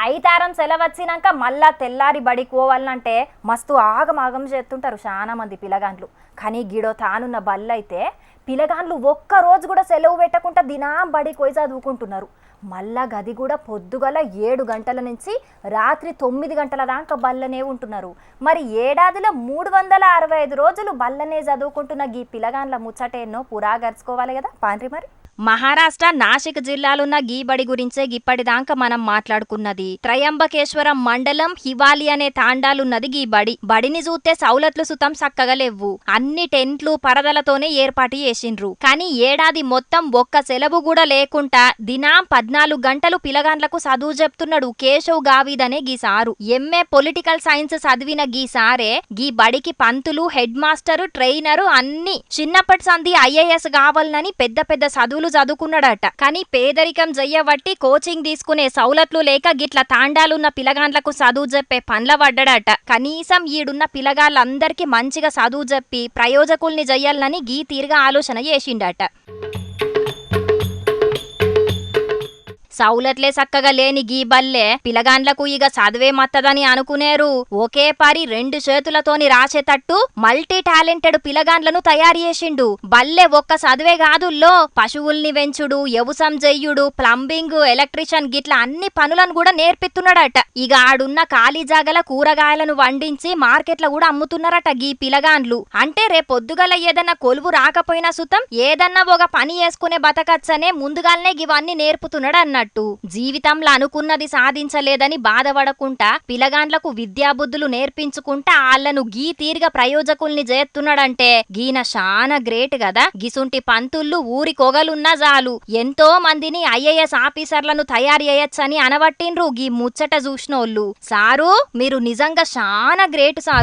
ఐతారం సెలవచ్చినాక మళ్ళా తెల్లారి బడికి పోవాలంటే మస్తు ఆగమాగం చేస్తుంటారు చాలా మంది పిల్లగాండ్లు. కానీ గిడో తానున్న బళ్ళైతే పిల్లగాండ్లు ఒక్క రోజు కూడా సెలవు పెట్టకుండా దినాం బడికి పోయి చదువుకుంటున్నారు. మళ్ళా గది కూడా పొద్దుగల 7 గంటల నుంచి రాత్రి 9 గంటల దాకా బల్లనే ఉంటున్నారు. మరి ఏడాదిలో 365 రోజులు బల్లనే చదువుకుంటున్న గీ పిల్లగాండ్ల ముచ్చటేన్నో పురాగర్చుకోవాలి కదా పాండ్రి. మరి మహారాష్ట్ర నాసిక్ జిల్లాలున్న గీ బడి గురించే గిప్పటిదాకా మనం మాట్లాడుకున్నది. త్రయంబకేశ్వరం మండలం హివాలి అనే తాండాలున్నది గీ బడి. బడిని చూస్తే సౌలత్లు సుతం సక్కగా లేవు. అన్ని టెంట్లు పరదలతోనే ఏర్పాటు చేసిండ్రు. కానీ ఏడాది మొత్తం ఒక్క సెలవు కూడా లేకుండా దినాం 14 గంటలు పిలగాండ్లకు చదువు చెప్తున్నాడు కేశవ్ గావిద్ అనే గీ సారు. ఎంఏ పొలిటికల్ సైన్స్ చదివిన గీ సారే గీ బడికి పంతులు, హెడ్ మాస్టర్, ట్రైనరు అన్ని చిన్నప్పటి సంధి IAS కావాలని పెద్ద పెద్ద చదువులు చదువుకున్నాడట. కానీ పేదరికం జయ్యబట్టి కోచింగ్ తీసుకునే సౌలత్లు లేక గిట్ల తాండాలున్న పిలగాండ్లకు చదువు చెప్పే పండ్ల పడ్డాడట. కనీసం ఈడున్న పిలగాళ్ళందరికీ మంచిగా చదువు చెప్పి ప్రయోజకుల్ని జయ్యాలని గీ తీరుగా ఆలోచన చేసిండట. సౌలత్లే సక్కగా లేని గీ బల్లే పిలగాండ్లకు ఇక చదివే మత్తదని అనుకునేరు. ఒకే పరి 2 చేతులతోని రాసేటట్టు మల్టీ టాలెంటెడ్ పిలగాండ్లను తయారు చేసిండు. బల్లె ఒక్క చదివే కాదుల్లో పశువుల్ని వెంచుడు, వ్యవసాయం చెయ్యుడు, ప్లంబింగ్, ఎలక్ట్రీషియన్ గిట్ల అన్ని పనులను కూడా నేర్పిస్తున్నాడట. ఇక ఆడున్న ఖాళీ జాగల కూరగాయలను వండించి మార్కెట్ల కూడా అమ్ముతున్నారట గీ పిలగాండ్లు. అంటే రేపొద్దుగల ఏదన్నా కొలువు రాకపోయినా సుతం ఏదన్నా ఒక పని చేసుకునే బతకచ్చనే ముందుగానే ఇవన్నీ నేర్పుతున్నాడు అన్నట్టు. జీవితంలో అనుకున్నది సాధించలేదని బాధపడకుండా పిలగాండ్లకు విద్యాబుద్ధులు నేర్పించుకుంటా ఆళ్లను గీ తీరుగా ప్రయోజకుల్ని చేస్తున్నాడంటే గీన శానా గ్రేట్ కదా. గిసుంటి పంతుళ్ళు ఊరి కొగలున్నా చాలు ఎంతో మందిని IAS ఆఫీసర్లను తయారు చేయొచ్చని అనబట్టిండ్రు గీ ముచ్చట చూసినోళ్ళు. సారు మీరు నిజంగా శానా గ్రేట్ సారు.